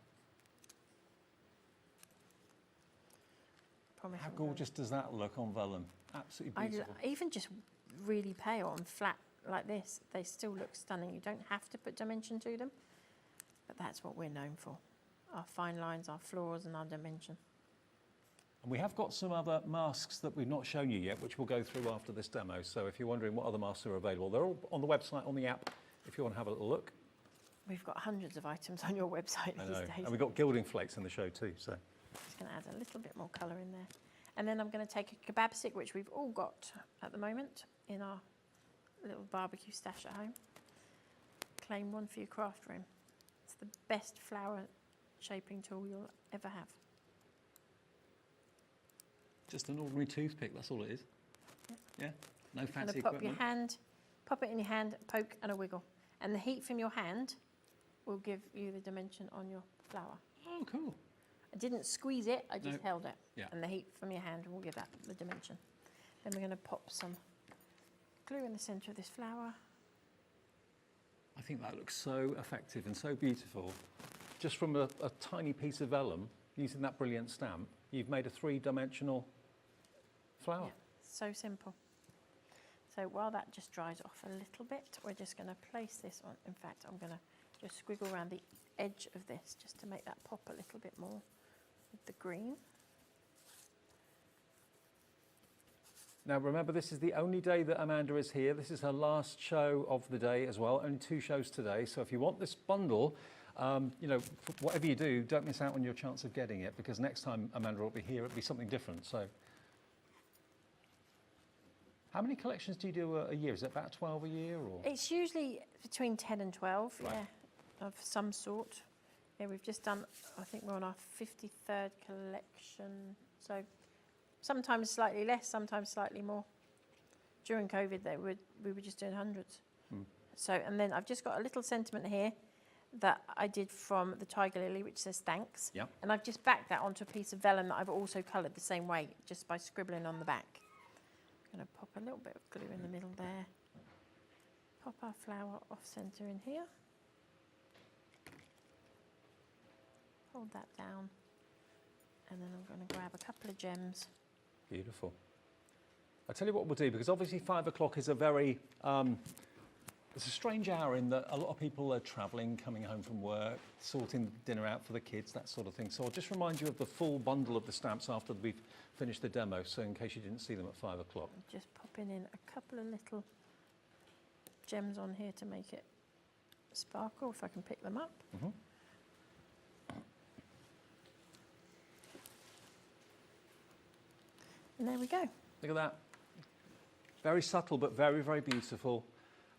Promise. How gorgeous does that look on vellum? Absolutely beautiful. Even just really pale and flat like this, they still look stunning. You don't have to put dimension to them, but that's what we're known for. Our fine lines, our flaws and our dimension. And we have got some other masks that we've not shown you yet, which we'll go through after this demo. So if you're wondering what other masks are available, they're all on the website, on the app, if you want to have a little look. We've got hundreds of items on your website I these know. days. And we've got gilding flakes in the show too. So Just going to add a little bit more colour in there. And then I'm going to take a kebab stick, which we've all got at the moment in our little barbecue stash at home. Claim one for your craft room. It's the best flower shaping tool you'll ever have. just an ordinary toothpick, that's all it is. Yeah, no fancy And pop equipment. pop it in your hand, poke and a wiggle. And the heat from your hand will give you the dimension on your flower. Oh, cool. I didn't squeeze it, I just No. held it. Yeah. And the heat from your hand will give that the dimension. Then we're going to pop some glue in the centre of this flower. I think that looks so effective and so beautiful. Just from a tiny piece of vellum, using that brilliant stamp, you've made a three-dimensional flower. Yeah, so simple. So while that just dries off a little bit, we're just going to place this on. In fact, I'm going to just squiggle around the edge of this just to make that pop a little bit more with the green. Now remember, this is the only day that Amanda is here. This is her last show of the day as well, only 2 shows today. So if you want this bundle, you know, whatever you do, don't miss out on your chance of getting it, because next time Amanda will be here, it'll be something different. So how many collections do you do a year? Is it about 12 a year? Or? It's usually between 10 and 12, Right. yeah, of some sort. Yeah, we've just done, I think we're on our 53rd collection. So sometimes slightly less, sometimes slightly more. During COVID, we were just doing hundreds. So, and then I've just got a little sentiment here that I did from the Tiger Lily, which says thanks. Yeah. And I've just backed that onto a piece of vellum that I've also coloured the same way, just by scribbling on the back. I'm going to pop a little bit of glue in the middle there. Pop our flower off centre in here. Hold that down. And then I'm going to grab a couple of gems. Beautiful. I'll tell you what we'll do, because obviously 5 o'clock is a very, it's a strange hour in that a lot of people are travelling, coming home from work, sorting dinner out for the kids, that sort of thing. So I'll just remind you of the full bundle of the stamps after we've finished the demo, so in case you didn't see them at 5 o'clock. Just popping in a couple of little gems on here to make it sparkle, if I can pick them up. Mm-hmm. And there we go. Look at that. Very subtle, but very, very beautiful.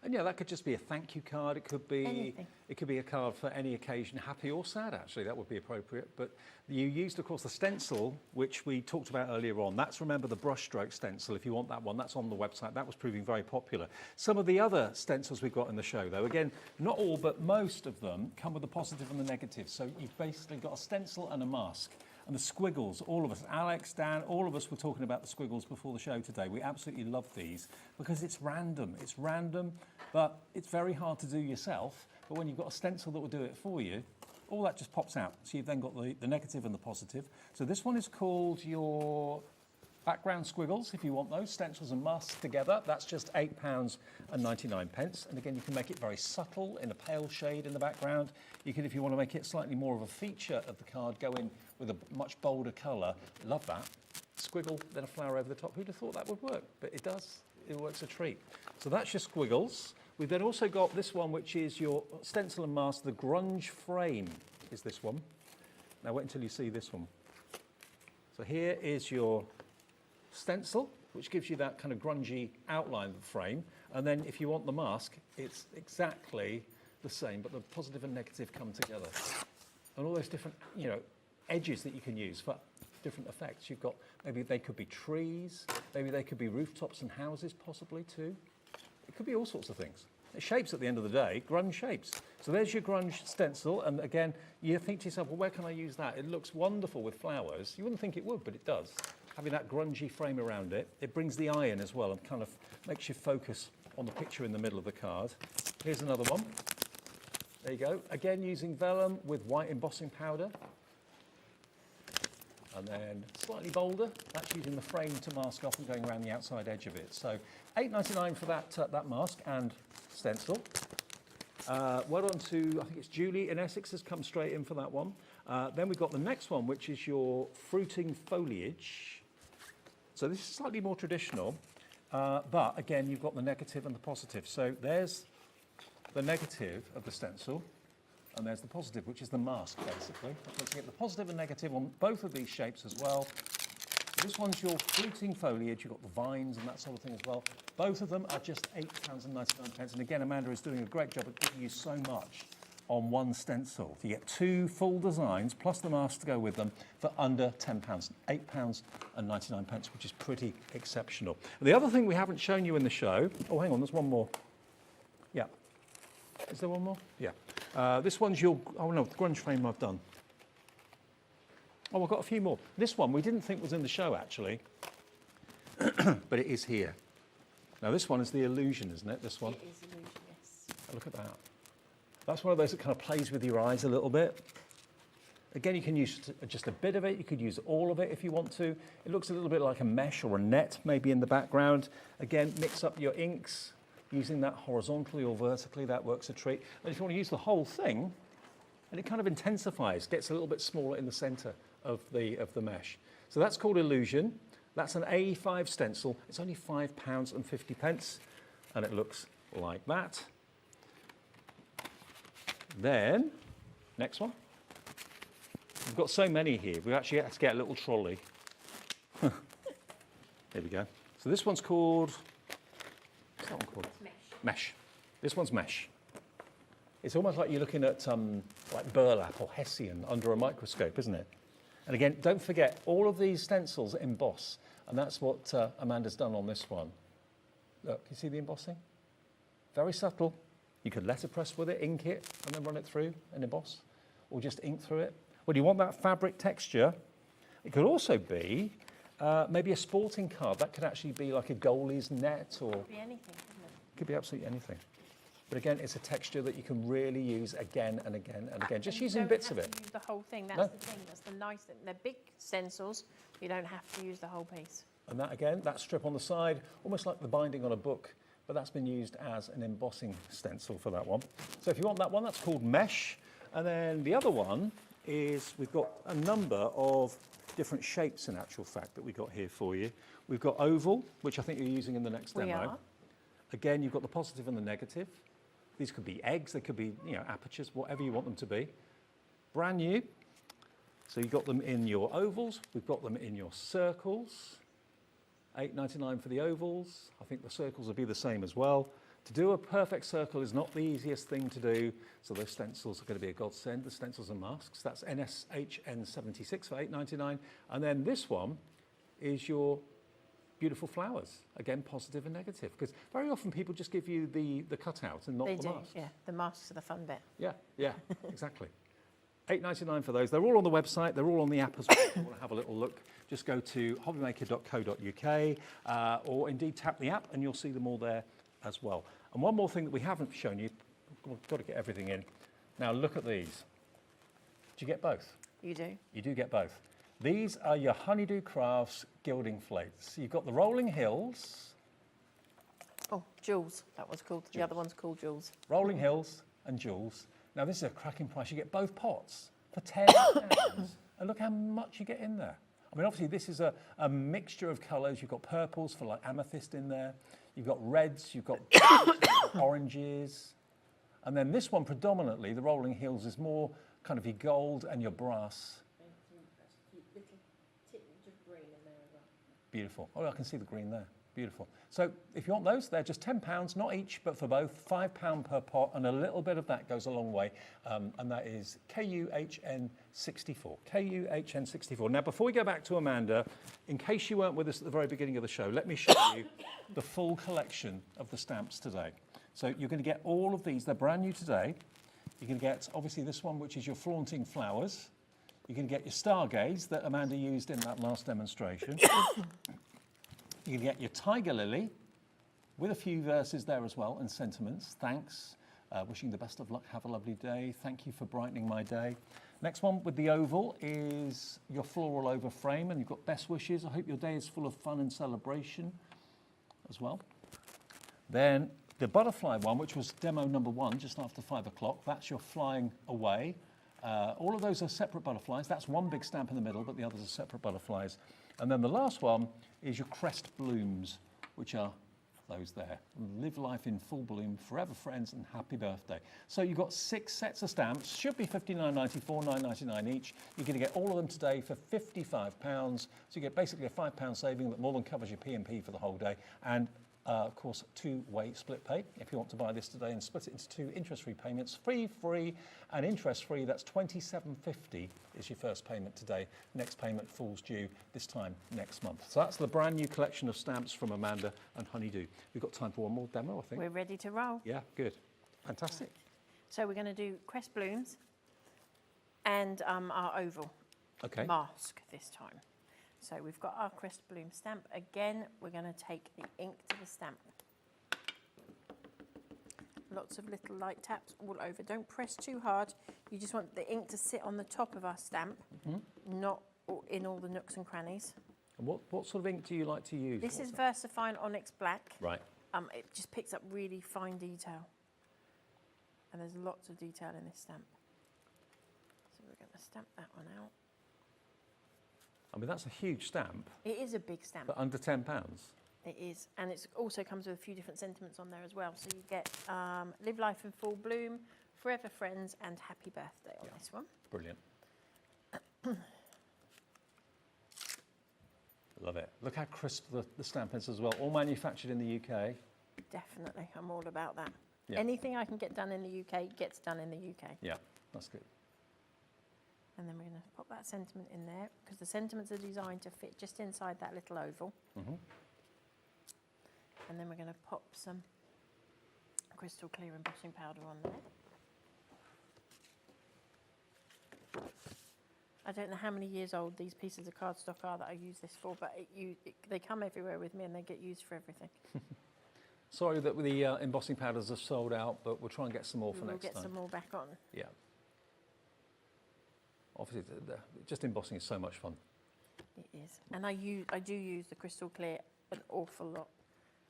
And yeah, that could just be a thank you card. It could be Anything. It could be a card for any occasion, happy or sad, actually. That would be appropriate. But you used, of course, the stencil, which we talked about earlier on. That's, remember, the brushstroke stencil. If you want that one, that's on the website. That was proving very popular. Some of the other stencils we've got in the show, though, again, not all, but most of them come with the positive and the negative. So you've basically got a stencil and a mask. And the squiggles, all of us, Alex, Dan, all of us were talking about the squiggles before the show today. We absolutely love these because it's random. It's random, but it's very hard to do yourself. But when you've got a stencil that will do it for you, all that just pops out. So you've then got the negative and the positive. So this one is called your background squiggles, if you want those, stencils and masks together. That's just £8.99. And again, you can make it very subtle in a pale shade in the background. You can, if you want to make it slightly more of a feature of the card, go in with a much bolder colour. Love that. Squiggle, then a flower over the top. Who'd have thought that would work? But it does. It works a treat. So that's your squiggles. We've then also got this one, which is your stencil and mask. The grunge frame is this one. Now wait until you see this one. So here is your stencil, which gives you that kind of grungy outline of the frame. And then if you want the mask, it's exactly the same, but the positive and negative come together. And all those different, you know, edges that you can use for different effects. You've got, maybe they could be trees, maybe they could be rooftops and houses possibly too. It could be all sorts of things. Shapes at the end of the day, grunge shapes. So there's your grunge stencil, and again, you think to yourself, well, where can I use that? It looks wonderful with flowers. You wouldn't think it would, but it does. Having that grungy frame around it, it brings the eye in as well and kind of makes you focus on the picture in the middle of the card. Here's another one. There you go. Again, using vellum with white embossing powder. And then slightly bolder, that's using the frame to mask off and going around the outside edge of it. So £8.99 for that mask and stencil. Well on to, I think it's Julie in Essex has come straight in for that one. Then we've got the next one, which is your fruiting foliage. So this is slightly more traditional, but again, you've got the negative and the positive. So there's the negative of the stencil, and there's the positive, which is the mask, basically. So you get the positive and negative on both of these shapes as well. This one's your fruiting foliage. You've got the vines and that sort of thing as well. Both of them are just £8.99. And again, Amanda is doing a great job of giving you so much on one stencil. You get 2 full designs plus the mask to go with them for under £10, £8.99, which is pretty exceptional. The other thing we haven't shown you in the show, oh, hang on, there's one more. Yeah. Is there one more? Yeah. This one's your, oh no, the grunge frame I've done. Oh, I've got a few more. This one we didn't think was in the show, actually, but it is here. Now, this one is the illusion, isn't it, this one? It is illusion, yes. Oh, look at that. That's one of those that kind of plays with your eyes a little bit. Again, you can use just a bit of it. You could use all of it if you want to. It looks a little bit like a mesh or a net, maybe in the background. Again, mix up your inks, using that horizontally or vertically. That works a treat. And if you want to use the whole thing, and it kind of intensifies, gets a little bit smaller in the center of the mesh. So that's called Illusion. That's an A5 stencil. It's only £5.50, and it looks like that. Then, next one. We've got so many here. We actually had to get a little trolley. There we go. So this one's called, what's that one called? Mesh. Mesh. This one's Mesh. It's almost like you're looking at like burlap or hessian under a microscope, isn't it? And again, don't forget, all of these stencils emboss, and that's what Amanda's done on this one. Look, you see the embossing? Very subtle. You could letterpress with it, ink it, and then run it through and emboss, or just ink through it. Well, do you want that fabric texture? It could also be maybe a sporting card. That could actually be like a goalie's net, or... It could be anything, couldn't it? It could be absolutely anything. But again, it's a texture that you can really use again and again and again, just using bits of it. You don't have to use the whole thing. That's No. the thing. That's the nice thing. They're big stencils. You don't have to use the whole piece. And that again, that strip on the side, almost like the binding on a book, but that's been used as an embossing stencil for that one. So if you want that one, that's called Mesh. And then the other one is, we've got a number of different shapes in actual fact that we got here for you. We've got oval, which I think you're using in the next demo. We are. Again, you've got the positive and the negative. These could be eggs, they could be, apertures, whatever you want them to be. Brand new. So you've got them in your ovals, we've got them in your circles. £8.99 for the ovals. I think the circles will be the same as well. To do a perfect circle is not the easiest thing to do, so those stencils are going to be a godsend, the stencils and masks. That's NSHN76 for £8.99. And then this one is your beautiful flowers. Again, positive and negative, because very often people just give you the cutout and not They the do, mask. yeah. The masks are the fun bit. Yeah, exactly. £8.99 for those. They're all on the website. They're all on the app as well. If you want to have a little look, just go to hobbymaker.co.uk or indeed tap the app and you'll see them all there as well. And one more thing that we haven't shown you, we've got to get everything in. Now look at these. Do you get both? You do. You do get both. These are your Honeydew Crafts gilding flakes. You've got the Rolling Hills. Oh, Jules, that was called. The other one's called Jules. Rolling Hills and Jules. Now this is a cracking price. You get both pots for £10. And look how much you get in there. I mean, obviously this is a mixture of colours. You've got purples for like amethyst in there. You've got reds, you've got oranges. And then this one predominantly, the Rolling Hills, is more kind of your gold and your brass. Beautiful. Oh, I can see the green there. Beautiful. So if you want those, they're just £10, not each, but for both, £5 per pot, and a little bit of that goes a long way, and that is KUHN64. KUHN64. Now, before we go back to Amanda, in case you weren't with us at the very beginning of the show, let me show you the full collection of the stamps today. So you're going to get all of these. They're brand new today. You're going to get, obviously, this one, which is your Flaunting Flowers. You can get your Stargaze that Amanda used in that last demonstration. You can get your Tiger Lily with a few verses there as well and sentiments. Thanks. Wishing the best of luck. Have a lovely day. Thank you for brightening my day. Next one with the oval is your floral over frame, and you've got best wishes. I hope your day is full of fun and celebration as well. Then the butterfly one, which was demo number 1, just after 5 o'clock. That's your flying away. All of those are separate butterflies. That's one big stamp in the middle, but the others are separate butterflies. And then the last one is your crest blooms, which are those there. Live life in full bloom, forever friends, and happy birthday. So you've got 6 sets of stamps, should be $59.94, $9.99 each. You're going to get all of them today for £55. So you get basically a £5 saving that more than covers your P&P for the whole day. And of course, 2-way split pay. If you want to buy this today and split it into 2 interest-free payments, free, and interest-free, that's $27.50 is your first payment today. Next payment falls due this time next month. So that's the brand new collection of stamps from Amanda and Honeydew. We've got time for one more demo, I think. We're ready to roll. Yeah, good. Fantastic. So we're going to do crest blooms and our oval mask this time. So we've got our crest bloom stamp. Again, we're going to take the ink to the stamp. Lots of little light taps all over. Don't press too hard. You just want the ink to sit on the top of our stamp, not in all the nooks and crannies. And what sort of ink do you like to use? This is VersaFine Onyx Black. Right. It just picks up really fine detail. And there's lots of detail in this stamp. So we're going to stamp that one out. I mean, that's a huge stamp. It is a big stamp. But under £10. It is. And it also comes with a few different sentiments on there as well. So you get live life in full bloom, forever friends, and happy birthday on this one. Brilliant. Love it. Look how crisp the stamp is as well. All manufactured in the UK. Definitely. I'm all about that. Yeah. Anything I can get done in the UK gets done in the UK. Yeah, that's good. And then we're going to pop that sentiment in there because the sentiments are designed to fit just inside that little oval. And then we're going to pop some crystal clear embossing powder on there. I don't know how many years old these pieces of cardstock are that I use this for, but they come everywhere with me and they get used for everything. Sorry that the embossing powders are sold out, but we'll try and get some more for next time. We'll get some more back on. Yeah. Obviously, just embossing is so much fun. It is. And I do use the crystal clear an awful lot.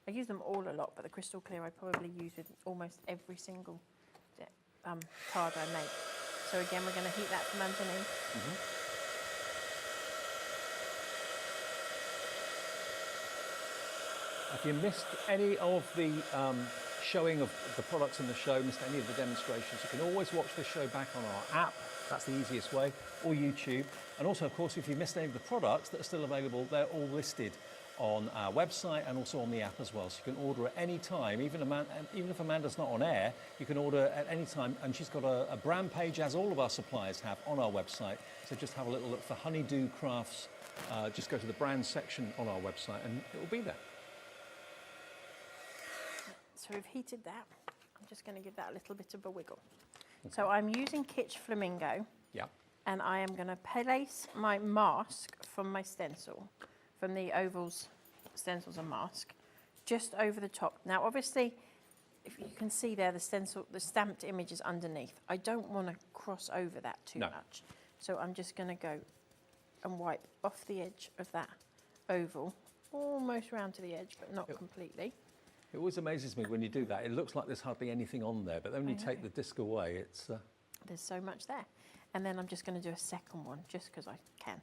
I use them all a lot, but the crystal clear I probably use with almost every single card I make. So again, we're going to heat that from underneath. If you missed any of the showing of the products in the show, missed any of the demonstrations, you can always watch this show back on our app. That's the easiest way, or YouTube. And also, of course, if you missed any of the products that are still available, they're all listed on our website and also on the app as well. So you can order at any time, even if Amanda's not on air, you can order at any time. And she's got a brand page, as all of our suppliers have, on our website. So just have a little look for Honeydew Crafts. Just go to the brand section on our website and it will be there. So we've heated that. I'm just going to give that a little bit of a wiggle. Okay. So I'm using Kitsch Flamingo. Yeah. And I am going to place my mask from my stencil, from the ovals, stencils and mask, just over the top. Now, obviously, if you can see there, the stamped image is underneath. I don't want to cross over that too much. So I'm just going to go and wipe off the edge of that oval, almost round to the edge, but not completely. It always amazes me when you do that. It looks like there's hardly anything on there, but then when you take the disc away, it's... There's so much there. And then I'm just going to do a second one, just because I can.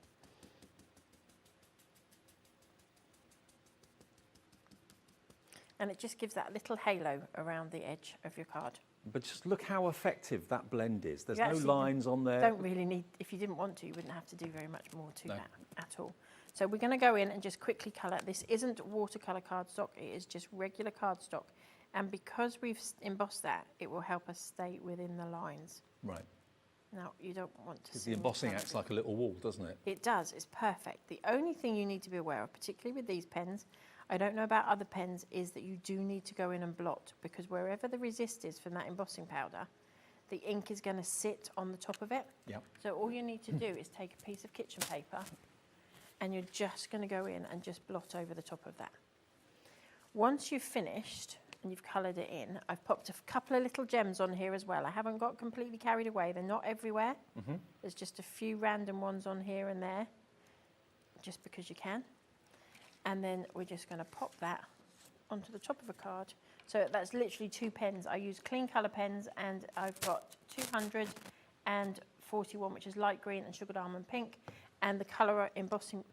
And it just gives that little halo around the edge of your card. But just look how effective that blend is. There's no lines on there. Don't really need, if you didn't want to, you wouldn't have to do very much more to that at all. So we're going to go in and just quickly colour. This isn't watercolour cardstock, it is just regular cardstock. And because we've embossed that, it will help us stay within the lines. Right. Now, you don't want to see... Because the embossing acts like a little wall, doesn't it? It does, it's perfect. The only thing you need to be aware of, particularly with these pens, I don't know about other pens, is that you do need to go in and blot, because wherever the resist is from that embossing powder, the ink is going to sit on the top of it. Yep. So all you need to do is take a piece of kitchen paper and you're just going to go in and just blot over the top of that. Once you've finished and you've coloured it in, I've popped a couple of little gems on here as well. I haven't got completely carried away. They're not everywhere. There's just a few random ones on here and there, just because you can. And then we're just going to pop that onto the top of a card. So that's literally 2 pens. I use clean colour pens, and I've got 200 and 41, which is light green and sugared almond pink. And the colour embossing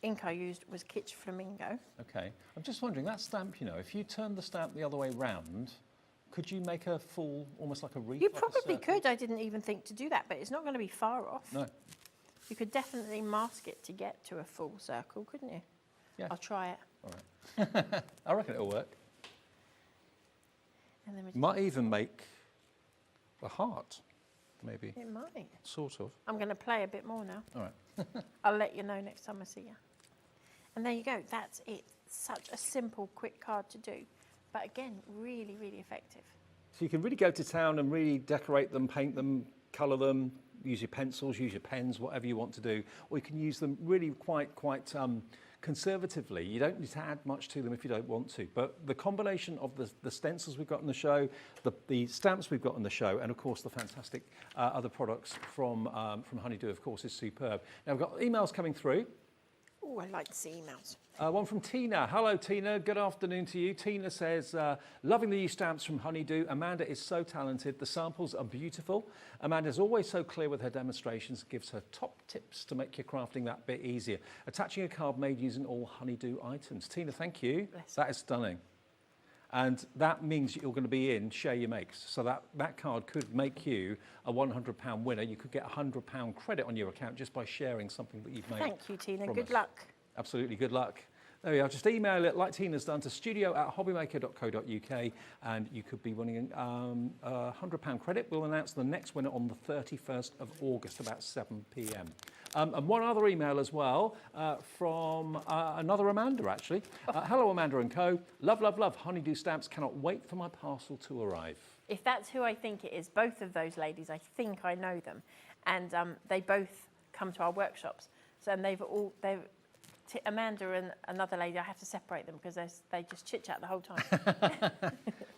ink I used was Kitsch Flamingo. Okay. I'm just wondering, that stamp, you know, if you turn the stamp the other way round, could you make a full, almost like a wreath? You like a probably circle? could. I didn't even think to do that, but it's not going to be far off. No. You could definitely mask it to get to a full circle, couldn't you? Yeah. I'll try it. All right. I reckon it'll work. And then we Might even make a heart, maybe. it might. Sort of. I'm going to play a bit more now. All right. I'll let you know next time I see you. And there you go. That's it. Such a simple, quick card to do. But again, really, really effective. So you can really go to town and really decorate them, paint them, colour them, use your pencils, use your pens, whatever you want to do. Or you can use them really quite conservatively. You don't need to add much to them if you don't want to. But the combination of the stencils we've got in the show, the stamps we've got in the show, and of course the fantastic other products from Honeydew, of course, is superb. Now we've got emails coming through. Oh, I like to see emails. One from Tina. Hello, Tina. Good afternoon to you. Tina says, loving the new stamps from Honeydew. Amanda is so talented. The samples are beautiful. Amanda's always so clear with her demonstrations, gives her top tips to make your crafting that bit easier. Attaching a card made using all Honeydew items. Tina, thank you. Bless That is stunning. And that means you're going to be in Share Your Makes. So that card could make you a £100 winner. You could get a £100 credit on your account just by sharing something that you've made. Thank you, Tina. from Good us. luck. Absolutely, good luck. There we are. Just email it like Tina's done to studio@hobbymaker.co.uk and you could be winning a £100 credit. We'll announce the next winner on the 31st of August, about 7 p.m. And one other email as well from another Amanda, actually. Hello, Amanda and co. Love, love, love. Honeydew stamps. Cannot wait for my parcel to arrive. If that's who I think it is, both of those ladies, I think I know them. And they both come to our workshops. So, and Amanda and another lady, I have to separate them because they just chit-chat the whole time.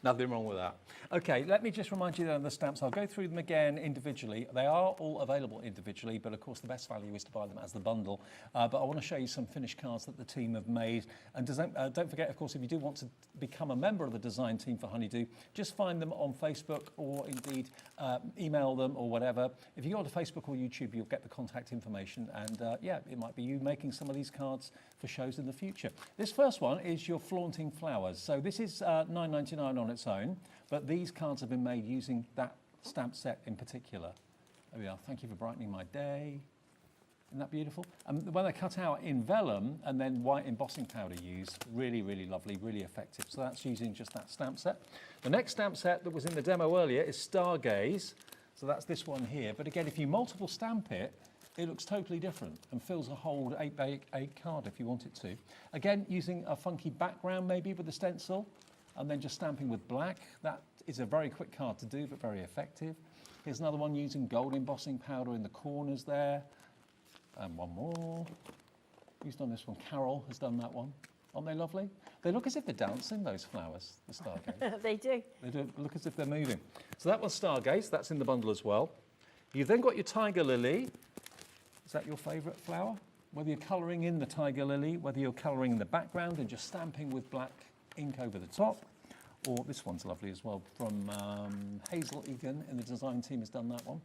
Nothing wrong with that. Okay, let me just remind you of the stamps. I'll go through them again individually. They are all available individually, but of course the best value is to buy them as the bundle. But I want to show you some finished cards that the team have made. And don't forget, of course, if you do want to become a member of the design team for Honeydew, just find them on Facebook or indeed email them or whatever. If you go to Facebook or YouTube, you'll get the contact information. And yeah, it might be you making some of these cards for shows in the future. This first one is your Flaunting Flowers. So this is $9.99 on its own, but these cards have been made using that stamp set in particular. There we are. Thank you for brightening my day. Isn't that beautiful? And when they're cut out in vellum and then white embossing powder used, really, really lovely, really effective. So that's using just that stamp set. The next stamp set that was in the demo earlier is Stargaze. So that's this one here. But again, if you multiple stamp it, it looks totally different and fills a whole 8x8 card if you want it to. Again, using a funky background maybe with the stencil and then just stamping with black. That is a very quick card to do, but very effective. Here's another one using gold embossing powder in the corners there. And one more. Who's done this one? Carol has done that one. Aren't they lovely? They look as if they're dancing, those flowers, the Stargaze. They do. They do look as if they're moving. So that was Stargaze. That's in the bundle as well. You've then got your Tiger Lily. Is that your favourite flower? Whether you're colouring in the Tiger Lily, whether you're colouring in the background and just stamping with black ink over the top, or this one's lovely as well from Hazel Egan in the design team has done that one.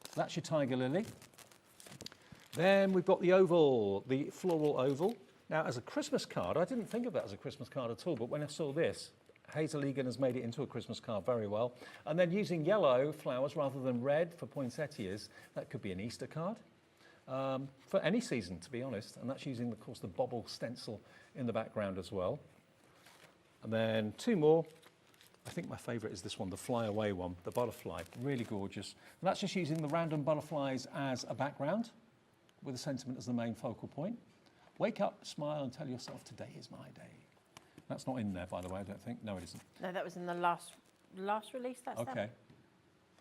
So that's your Tiger Lily. Then we've got the oval, the floral oval. Now, as a Christmas card, I didn't think of that as a Christmas card at all, but when I saw this, Hazel Egan has made it into a Christmas card very well. And then using yellow flowers rather than red for poinsettias, that could be an Easter card. For any season, to be honest, and that's using, of course, the bobble stencil in the background as well. And then two more. I think my favourite is this one, the Fly Away one, the butterfly, really gorgeous. And that's just using the random butterflies as a background, with the sentiment as the main focal point. Wake up, smile, and tell yourself, today is my day. That's not in there, by the way, I don't think. No, it isn't. No, that was in the last release. That's Okay.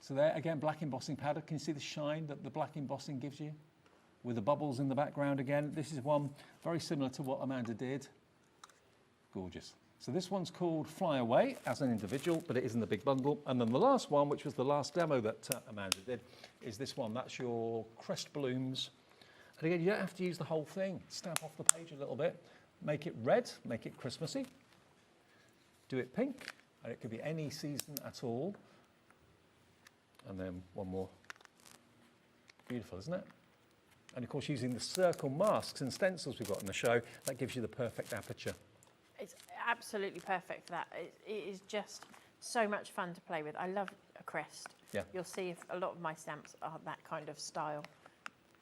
So there, again, black embossing powder. Can you see the shine that the black embossing gives you? With the bubbles in the background again. This is one very similar to what Amanda did. Gorgeous. So this one's called Fly Away as an individual, but it is in the big bundle. And then the last one, which was the last demo that Amanda did, is this one. That's your Crest Blooms. And again, you don't have to use the whole thing. Stamp off the page a little bit. Make it red, make it Christmassy. Do it pink, and it could be any season at all. And then one more. Beautiful, isn't it? And of course, using the circle masks and stencils we've got in the show, that gives you the perfect aperture. It's absolutely perfect for that. It is just so much fun to play with. I love a crest. Yeah. You'll see if a lot of my stamps are that kind of style.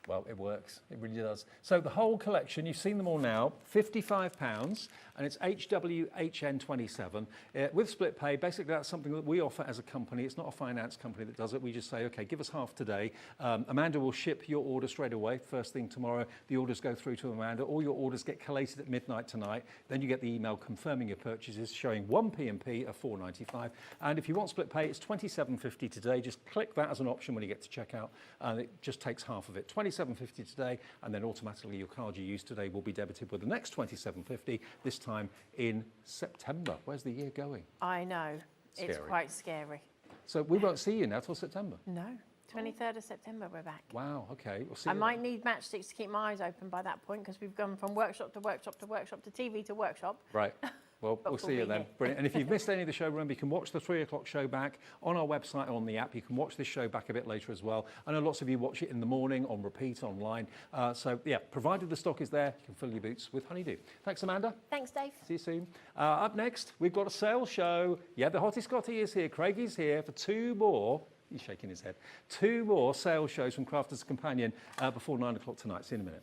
Well, it works. It really does. So the whole collection, you've seen them all now, £55, and it's HWHN27 with split pay. Basically, that's something that we offer as a company. It's not a finance company that does it. We just say, okay, give us half today. Amanda will ship your order straight away. First thing tomorrow, the orders go through to Amanda. All your orders get collated at midnight tonight. Then you get the email confirming your purchases, showing one P&P of £4.95. And if you want split pay, it's £27.50 today. Just click that as an option when you get to checkout, and it just takes half of it. £27.50 today, and then automatically your card you used today will be debited with the next £27.50, this time in September. Where's the year going? I know. It's Scary. quite scary. So we won't see you now till September. No. 23rd of September, we're back. Wow, okay. We'll see I you might then. need matchsticks to keep my eyes open by that point because we've gone from workshop to workshop to workshop to TV to workshop. Right. Well, But we'll see we'll you be then. here. Brilliant. And if you've missed any of the show, remember you can watch the 3 o'clock show back on our website, on the app. You can watch this show back a bit later as well. I know lots of you watch it in the morning, on repeat, online. So, yeah, provided the stock is there, you can fill your boots with honeydew. Thanks, Amanda. Thanks, Dave. See you soon. Up next, we've got a sales show. Yeah, the Hottie Scotty is here. Craigie's here for 2 more. He's shaking his head. 2 more sales shows from Crafters Companion before 9 o'clock tonight. See you in a minute.